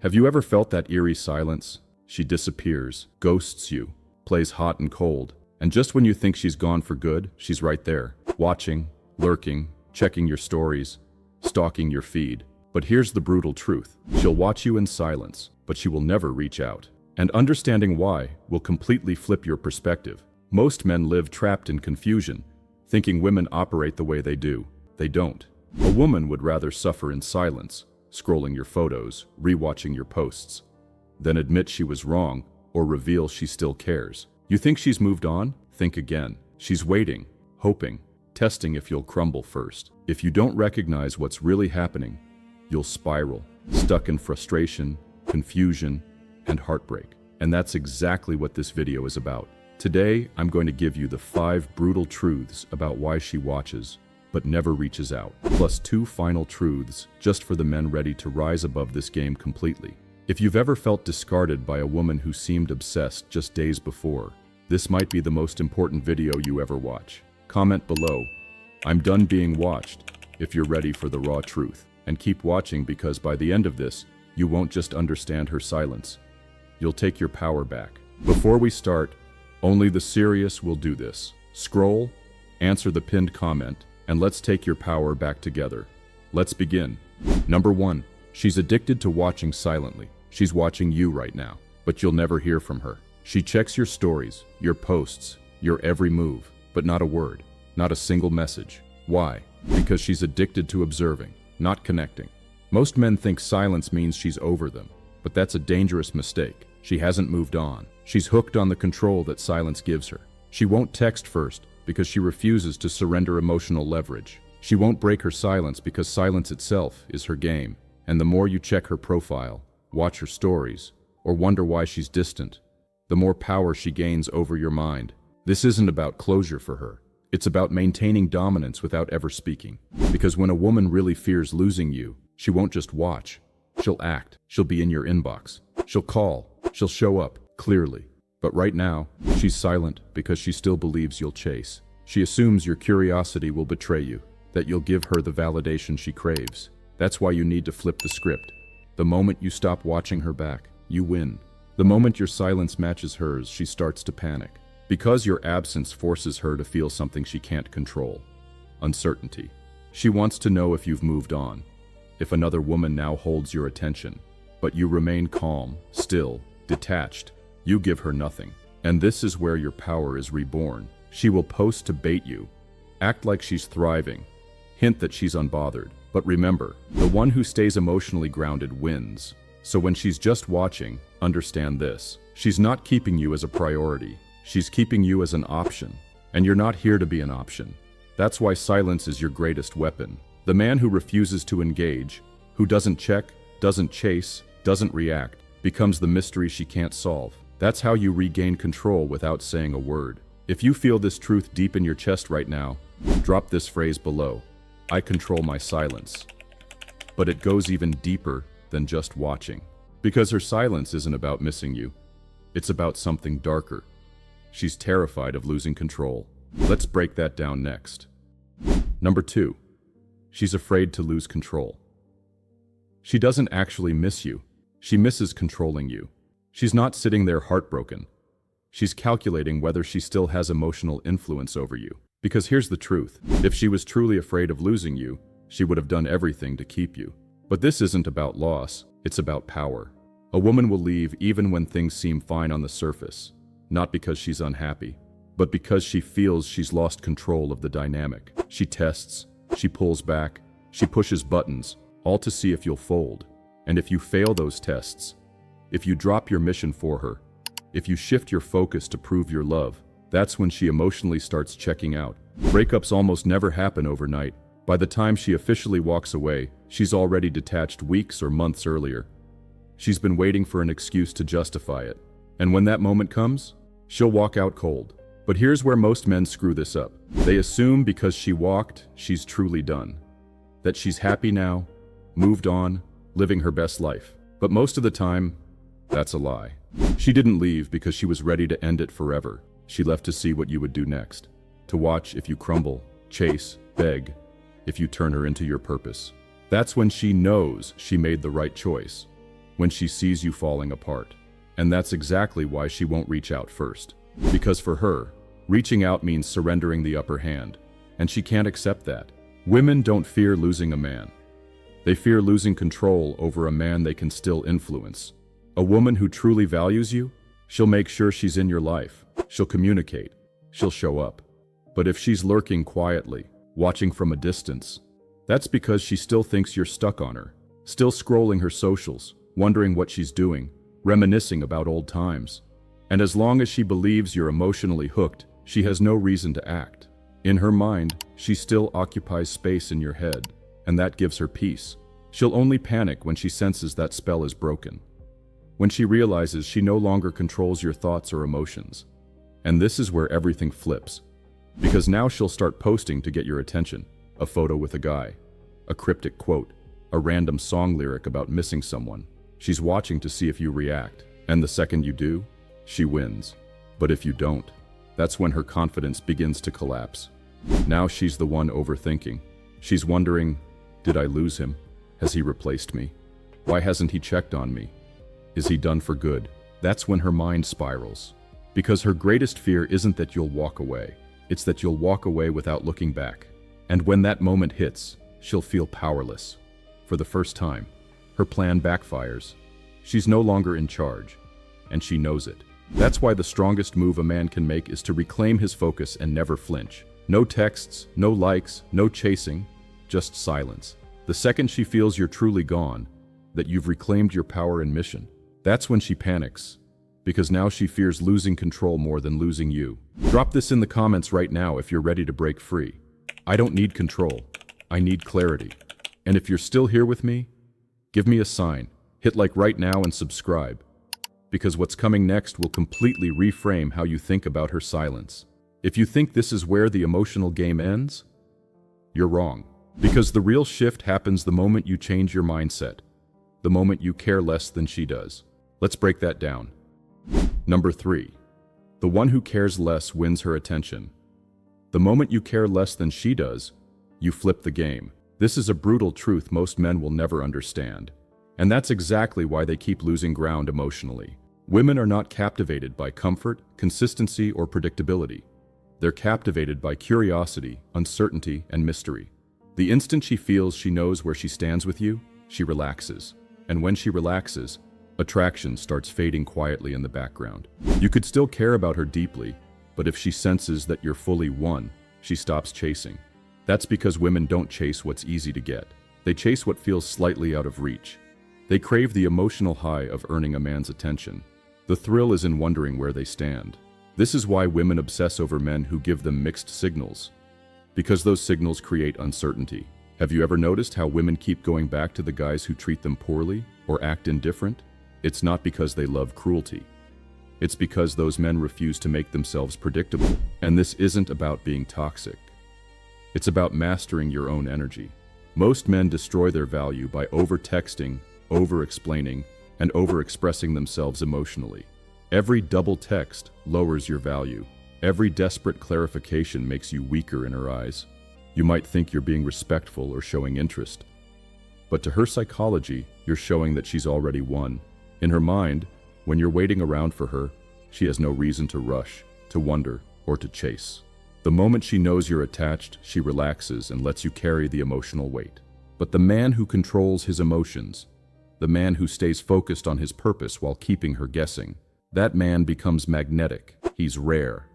Have you ever felt that eerie silence? She disappears, ghosts you, plays hot and cold, and just when you think she's gone for good, she's right there, watching, lurking, checking your stories, stalking your feed. But here's the brutal truth. She'll watch you in silence, but she will never reach out. And understanding why will completely flip your perspective. Most men live trapped in confusion, thinking women operate the way they do. They don't. A woman would rather suffer in silence, scrolling your photos, rewatching your posts, than admit she was wrong or reveal she still cares. You think she's moved on? Think again. She's waiting, hoping, testing if you'll crumble first. If you don't recognize what's really happening, you'll spiral, stuck in frustration, confusion, and heartbreak. And that's exactly what this video is about. Today, I'm going to give you the 5 brutal truths about why she watches, but never reaches out, plus 2 final truths just for the men ready to rise above this game completely. If you've ever felt discarded by a woman who seemed obsessed just days before, this might be the most important video you ever watch. Comment below, "I'm done being watched," if you're ready for the raw truth. And keep watching, because by the end of this, you won't just understand her silence. You'll take your power back. Before we start, only the serious will do this. Scroll, answer the pinned comment, and let's take your power back together. Let's begin. Number 1. She's addicted to watching silently. She's watching you right now, but you'll never hear from her. She checks your stories, your posts, your every move, but not a word, not a single message. Why? Because she's addicted to observing, not connecting. Most men think silence means she's over them, but that's a dangerous mistake. She hasn't moved on. She's hooked on the control that silence gives her. She won't text first because she refuses to surrender emotional leverage. She won't break her silence because silence itself is her game. And the more you check her profile, watch her stories, or wonder why she's distant, the more power she gains over your mind. This isn't about closure for her. It's about maintaining dominance without ever speaking. Because when a woman really fears losing you, she won't just watch. She'll act. She'll be in your inbox. She'll call. She'll show up, clearly. But right now, she's silent because she still believes you'll chase. She assumes your curiosity will betray you, that you'll give her the validation she craves. That's why you need to flip the script. The moment you stop watching her back, you win. The moment your silence matches hers, she starts to panic. Because your absence forces her to feel something she can't control. Uncertainty. She wants to know if you've moved on, if another woman now holds your attention. But you remain calm, still, detached. You give her nothing. And this is where your power is reborn. She will post to bait you, act like she's thriving, hint that she's unbothered. But remember, the one who stays emotionally grounded wins. So when she's just watching, understand this. She's not keeping you as a priority. She's keeping you as an option. And you're not here to be an option. That's why silence is your greatest weapon. The man who refuses to engage, who doesn't check, doesn't chase, doesn't react, becomes the mystery she can't solve. That's how you regain control without saying a word. If you feel this truth deep in your chest right now, drop this phrase below. I control my silence. But it goes even deeper than just watching. Because her silence isn't about missing you. It's about something darker. She's terrified of losing control. Let's break that down next. Number 2. She's afraid to lose control. She doesn't actually miss you. She misses controlling you. She's not sitting there heartbroken. She's calculating whether she still has emotional influence over you. Because here's the truth. If she was truly afraid of losing you, she would have done everything to keep you. But this isn't about loss, it's about power. A woman will leave even when things seem fine on the surface, not because she's unhappy, but because she feels she's lost control of the dynamic. She tests, she pulls back, she pushes buttons, all to see if you'll fold. And if you fail those tests, if you drop your mission for her, if you shift your focus to prove your love, that's when she emotionally starts checking out. Breakups almost never happen overnight. By the time she officially walks away, she's already detached weeks or months earlier. She's been waiting for an excuse to justify it. And when that moment comes, she'll walk out cold. But here's where most men screw this up. They assume because she walked, she's truly done. That she's happy now, moved on, living her best life. But most of the time, that's a lie. She didn't leave because she was ready to end it forever. She left to see what you would do next. To watch if you crumble, chase, beg, if you turn her into your purpose. That's when she knows she made the right choice. when she sees you falling apart. And that's exactly why she won't reach out first. Because for her, reaching out means surrendering the upper hand, and she can't accept that. Women don't fear losing a man. They fear losing control over a man they can still influence. A woman who truly values you, she'll make sure she's in your life. She'll communicate. She'll show up. But if she's lurking quietly, watching from a distance, that's because she still thinks you're stuck on her, still scrolling her socials, wondering what she's doing, reminiscing about old times. And as long as she believes you're emotionally hooked, she has no reason to act. In her mind, she still occupies space in your head, and that gives her peace. She'll only panic when she senses that spell is broken, when she realizes she no longer controls your thoughts or emotions. And this is where everything flips. Because now she'll start posting to get your attention. A photo with a guy, a cryptic quote, a random song lyric about missing someone. She's watching to see if you react, and the second you do, she wins. But if you don't, that's when her confidence begins to collapse. Now she's the one overthinking. She's wondering, did I lose him? Has he replaced me? Why hasn't he checked on me? Is he done for good? That's when her mind spirals. Because her greatest fear isn't that you'll walk away. It's that you'll walk away without looking back. And when that moment hits, she'll feel powerless. For the first time, her plan backfires. She's no longer in charge, and she knows it. That's why the strongest move a man can make is to reclaim his focus and never flinch. No texts, no likes, no chasing, just silence. The second she feels you're truly gone, that you've reclaimed your power and mission, that's when she panics, because now she fears losing control more than losing you. Drop this in the comments right now if you're ready to break free. I don't need control, I need clarity. And if you're still here with me, give me a sign, hit like right now and subscribe. Because what's coming next will completely reframe how you think about her silence. If you think this is where the emotional game ends, you're wrong. Because the real shift happens the moment you change your mindset, the moment you care less than she does. Let's break that down. Number 3. The one who cares less wins her attention. The moment you care less than she does, you flip the game. This is a brutal truth most men will never understand. And that's exactly why they keep losing ground emotionally. Women are not captivated by comfort, consistency, or predictability. They're captivated by curiosity, uncertainty, and mystery. The instant she feels she knows where she stands with you, she relaxes. And when she relaxes, attraction starts fading quietly in the background. You could still care about her deeply, but if she senses that you're fully won, she stops chasing. That's because women don't chase what's easy to get. They chase what feels slightly out of reach. They crave the emotional high of earning a man's attention. The thrill is in wondering where they stand. This is why women obsess over men who give them mixed signals. Because those signals create uncertainty. Have you ever noticed how women keep going back to the guys who treat them poorly or act indifferent? It's not because they love cruelty. It's because those men refuse to make themselves predictable. And this isn't about being toxic. It's about mastering your own energy. Most men destroy their value by over-texting, over-explaining, and over-expressing themselves emotionally. Every double text lowers your value. Every desperate clarification makes you weaker in her eyes. You might think you're being respectful or showing interest. But to her psychology, you're showing that she's already won. In her mind, when you're waiting around for her, she has no reason to rush, to wonder, or to chase. The moment she knows you're attached, she relaxes and lets you carry the emotional weight. But the man who controls his emotions, the man who stays focused on his purpose while keeping her guessing, that man becomes magnetic. He's rare.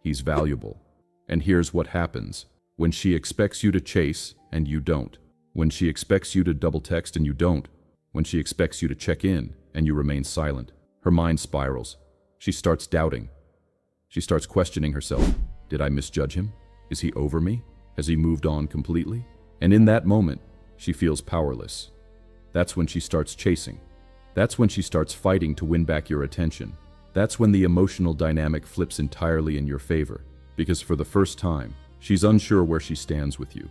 He's valuable. And here's what happens. When she expects you to chase and you don't. When she expects you to double text and you don't. When she expects you to check in and you remain silent. Her mind spirals. She starts doubting. She starts questioning herself. Did I misjudge him? Is he over me? Has he moved on completely? And in that moment, she feels powerless. That's when she starts chasing. That's when she starts fighting to win back your attention. That's when the emotional dynamic flips entirely in your favor. Because for the first time, she's unsure where she stands with you.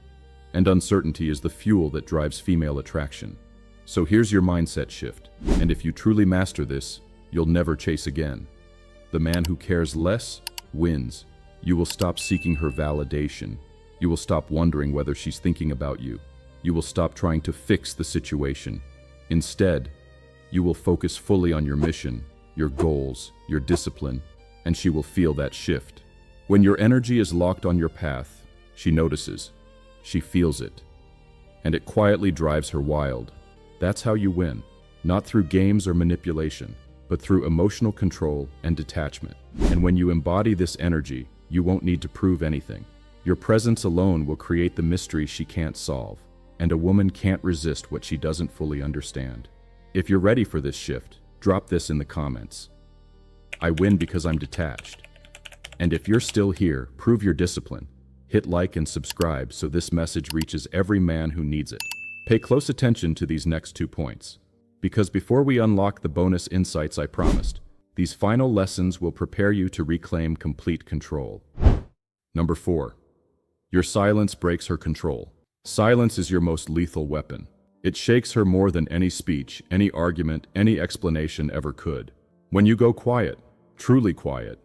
And uncertainty is the fuel that drives female attraction. So here's your mindset shift. And if you truly master this, you'll never chase again. The man who cares less wins. You will stop seeking her validation. You will stop wondering whether she's thinking about you. You will stop trying to fix the situation. Instead, You will focus fully on your mission, your goals, your discipline, and she will feel that shift. When your energy is locked on your path, she notices, she feels it, and it quietly drives her wild. That's how you win, not through games or manipulation, but through emotional control and detachment. And when you embody this energy, you won't need to prove anything. Your presence alone will create the mystery she can't solve, and a woman can't resist what she doesn't fully understand. If you're ready for this shift, drop this in the comments. I win because I'm detached. And if you're still here, prove your discipline. Hit like and subscribe so this message reaches every man who needs it. Pay close attention to these next 2 points, because before we unlock the bonus insights I promised, these final lessons will prepare you to reclaim complete control. Number 4. Your silence breaks her control. Silence is your most lethal weapon. It shakes her more than any speech, any argument, any explanation ever could. When you go quiet, truly quiet,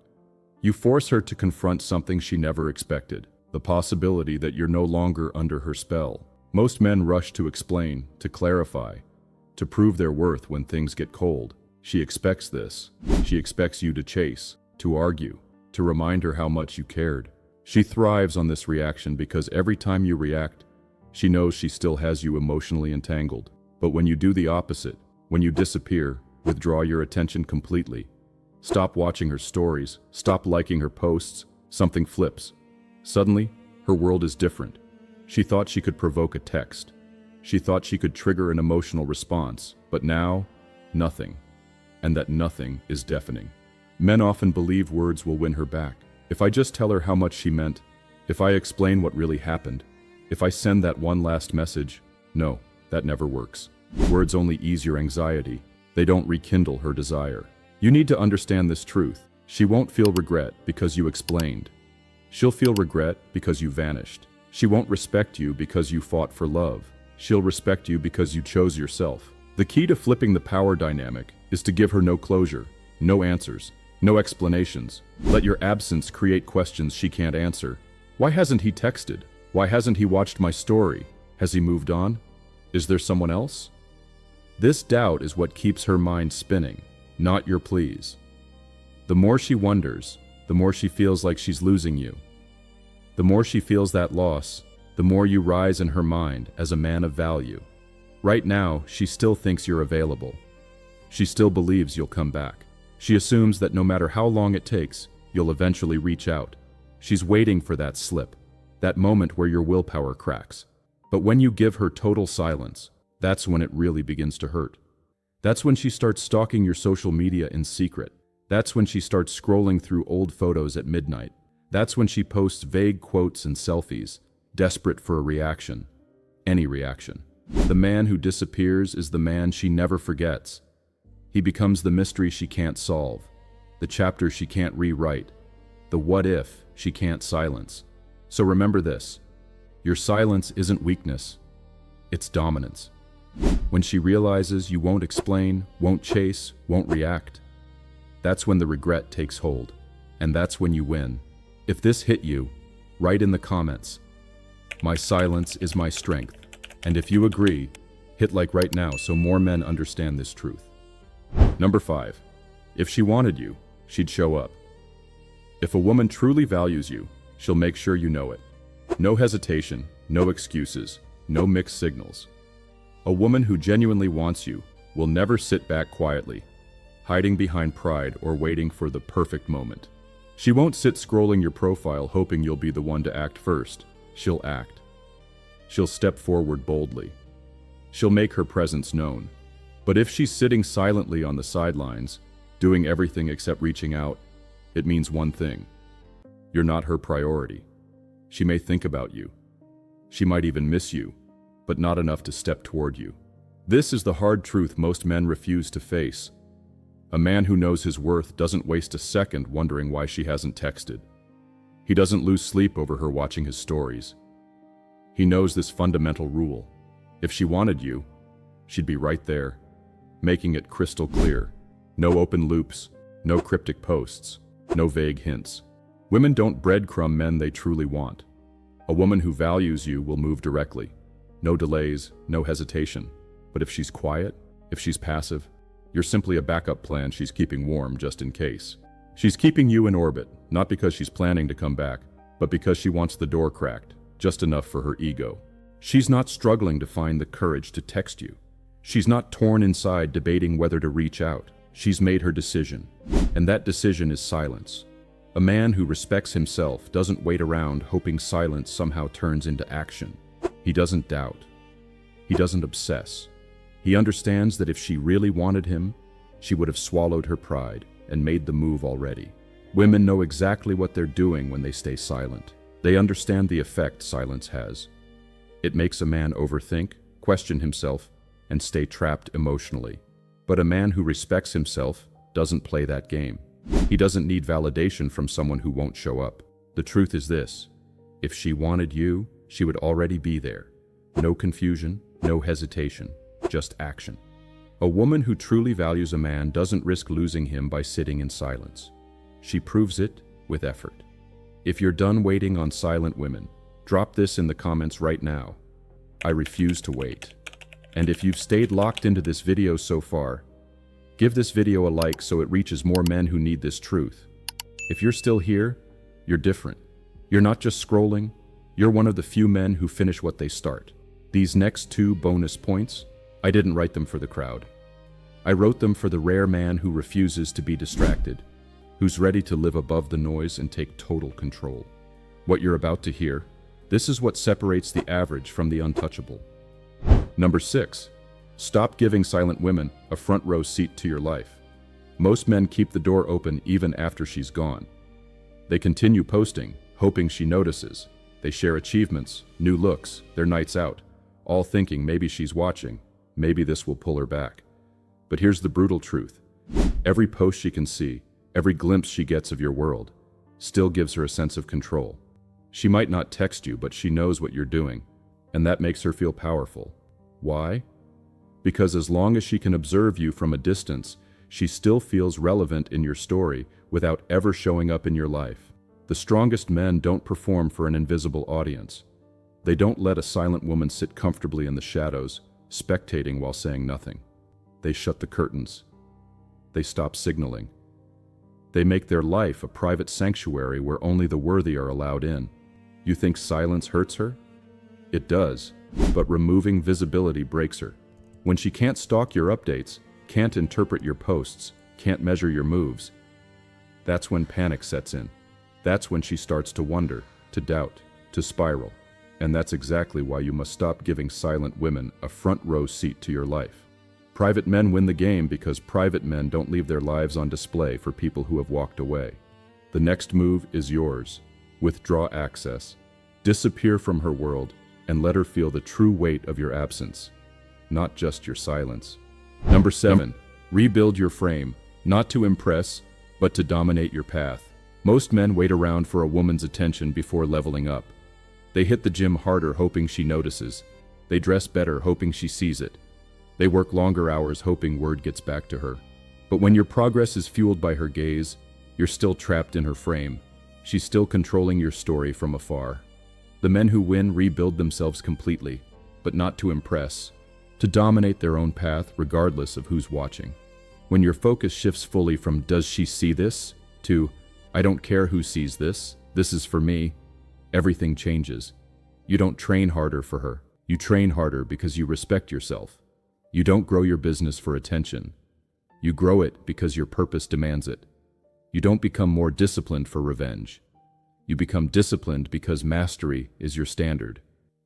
you force her to confront something she never expected, the possibility that you're no longer under her spell. Most men rush to explain, to clarify, to prove their worth when things get cold. She expects this. She expects you to chase, to argue, to remind her how much you cared. She thrives on this reaction because every time you react, she knows she still has you emotionally entangled. But when you do the opposite, when you disappear, withdraw your attention completely, stop watching her stories, stop liking her posts, something flips. Suddenly, her world is different. She thought she could provoke a text. She thought she could trigger an emotional response, but now, nothing. And that nothing is deafening. Men often believe words will win her back. If I just tell her how much she meant, if I explain what really happened, if I send that one last message, no, that never works. Words only ease your anxiety. They don't rekindle her desire. You need to understand this truth. She won't feel regret because you explained. She'll feel regret because you vanished. She won't respect you because you fought for love. She'll respect you because you chose yourself. The key to flipping the power dynamic is to give her no closure, no answers, no explanations. Let your absence create questions she can't answer. Why hasn't he texted? Why hasn't he watched my story? Has he moved on? Is there someone else? This doubt is what keeps her mind spinning, not your pleas. The more she wonders, the more she feels like she's losing you. The more she feels that loss, the more you rise in her mind as a man of value. Right now, she still thinks you're available. She still believes you'll come back. She assumes that no matter how long it takes, you'll eventually reach out. She's waiting for that slip, that moment where your willpower cracks. But when you give her total silence, that's when it really begins to hurt. That's when she starts stalking your social media in secret. That's when she starts scrolling through old photos at midnight. That's when she posts vague quotes and selfies, desperate for a reaction. Any reaction. The man who disappears is the man she never forgets. He becomes the mystery she can't solve, the chapter she can't rewrite, the what if she can't silence. So remember this, your silence isn't weakness, it's dominance. When she realizes you won't explain, won't chase, won't react, that's when the regret takes hold, and that's when you win. If this hit you, write in the comments, "My silence is my strength." And if you agree, hit like right now so more men understand this truth. Number 5. If she wanted you, she'd show up. If a woman truly values you, she'll make sure you know it. No hesitation, no excuses, no mixed signals. A woman who genuinely wants you will never sit back quietly, hiding behind pride or waiting for the perfect moment. She won't sit scrolling your profile hoping you'll be the one to act first. She'll act. She'll step forward boldly. She'll make her presence known. But if she's sitting silently on the sidelines, doing everything except reaching out, it means one thing. You're not her priority. She may think about you. She might even miss you, but not enough to step toward you. This is the hard truth most men refuse to face. A man who knows his worth doesn't waste a second wondering why she hasn't texted. He doesn't lose sleep over her watching his stories. He knows this fundamental rule. If she wanted you, she'd be right there, making it crystal clear. No open loops, no cryptic posts, no vague hints. Women don't breadcrumb men they truly want. A woman who values you will move directly. No delays, no hesitation. But if she's quiet, if she's passive, You're simply a backup plan she's keeping warm just in case. She's keeping you in orbit, not because she's planning to come back, but because she wants the door cracked, just enough for her ego. She's not struggling to find the courage to text you. She's not torn inside debating whether to reach out. She's made her decision, and that decision is silence. A man who respects himself doesn't wait around hoping silence somehow turns into action. He doesn't doubt. He doesn't obsess. He understands that if she really wanted him, she would have swallowed her pride and made the move already. Women know exactly what they're doing when they stay silent. They understand the effect silence has. It makes a man overthink, question himself, and stay trapped emotionally. But a man who respects himself doesn't play that game. He doesn't need validation from someone who won't show up. The truth is this: if she wanted you, she would already be there. No confusion, no hesitation, just action. A woman who truly values a man doesn't risk losing him by sitting in silence. She proves it with effort. If you're done waiting on silent women, drop this in the comments right now. I refuse to wait. And if you've stayed locked into this video so far, give this video a like so it reaches more men who need this truth. If you're still here, you're different. You're not just scrolling, you're one of the few men who finish what they start. These next 2 bonus points, I didn't write them for the crowd. I wrote them for the rare man who refuses to be distracted, who's ready to live above the noise and take total control. What you're about to hear, this is what separates the average from the untouchable. Number 6. Stop giving silent women a front row seat to your life. Most men keep the door open even after she's gone. They continue posting, hoping she notices. They share achievements, new looks, their nights out, all thinking maybe she's watching, maybe this will pull her back. But here's the brutal truth. Every post she can see, every glimpse she gets of your world, still gives her a sense of control. She might not text you, but she knows what you're doing, and that makes her feel powerful. Why? Because as long as she can observe you from a distance, she still feels relevant in your story without ever showing up in your life. The strongest men don't perform for an invisible audience. They don't let a silent woman sit comfortably in the shadows, spectating while saying nothing. They shut the curtains. They stop signaling. They make their life a private sanctuary where only the worthy are allowed in. You think silence hurts her? It does, but removing visibility breaks her. When she can't stalk your updates, can't interpret your posts, can't measure your moves, that's when panic sets in. That's when she starts to wonder, to doubt, to spiral. And that's exactly why you must stop giving silent women a front row seat to your life. Private men win the game because private men don't leave their lives on display for people who have walked away. The next move is yours. Withdraw access. Disappear from her world and let her feel the true weight of your absence, not just your silence. Number 7, rebuild your frame, not to impress, but to dominate your path. Most men wait around for a woman's attention before leveling up. They hit the gym harder hoping she notices. They dress better hoping she sees it. They work longer hours hoping word gets back to her. But when your progress is fueled by her gaze, you're still trapped in her frame. She's still controlling your story from afar. The men who win rebuild themselves completely, but not to impress, to dominate their own path regardless of who's watching. When your focus shifts fully from "does she see this?" to "I don't care who sees this, this is for me," everything changes. You don't train harder for her. You train harder because you respect yourself. You don't grow your business for attention. You grow it because your purpose demands it. You don't become more disciplined for revenge. You become disciplined because mastery is your standard.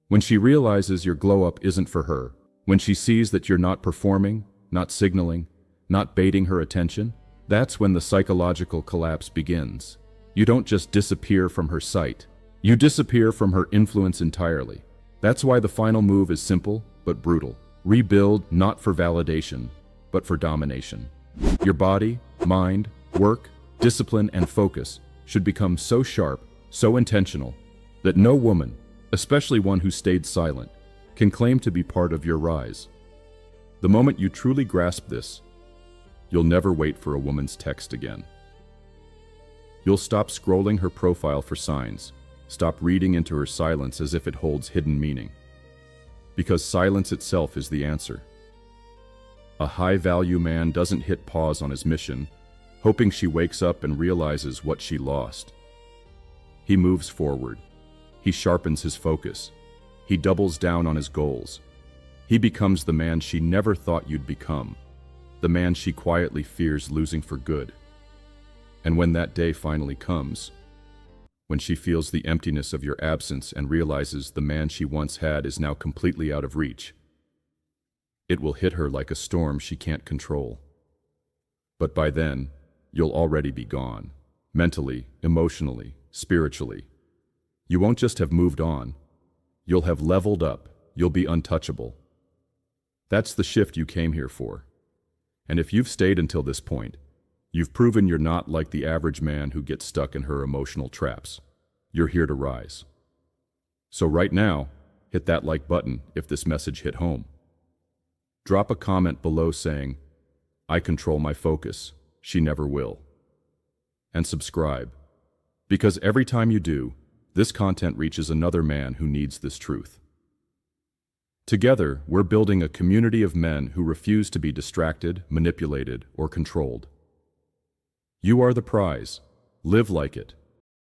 When she realizes your glow-up isn't for her, when she sees that you're not performing, not signaling, not baiting her attention, that's when the psychological collapse begins. You don't just disappear from her sight. You disappear from her influence entirely. That's why the final move is simple but brutal. Rebuild not for validation, but for domination. Your body, mind, work, discipline, and focus should become so sharp, so intentional, that no woman, especially one who stayed silent, can claim to be part of your rise. The moment you truly grasp this, you'll never wait for a woman's text again. You'll stop scrolling her profile for signs, stop reading into her silence as if it holds hidden meaning. Because silence itself is the answer. A high-value man doesn't hit pause on his mission, hoping she wakes up and realizes what she lost. He moves forward. He sharpens his focus. He doubles down on his goals. He becomes the man she never thought you'd become, the man she quietly fears losing for good. And when that day finally comes, when she feels the emptiness of your absence and realizes the man she once had is now completely out of reach, it will hit her like a storm she can't control. But by then, you'll already be gone, mentally, emotionally, spiritually. You won't just have moved on, you'll have leveled up, you'll be untouchable. That's the shift you came here for. And if you've stayed until this point, you've proven you're not like the average man who gets stuck in her emotional traps. You're here to rise. So right now, hit that like button if this message hit home. Drop a comment below saying, "I control my focus, she never will." And subscribe, because every time you do, this content reaches another man who needs this truth. Together, we're building a community of men who refuse to be distracted, manipulated, or controlled. You are the prize. Live like it.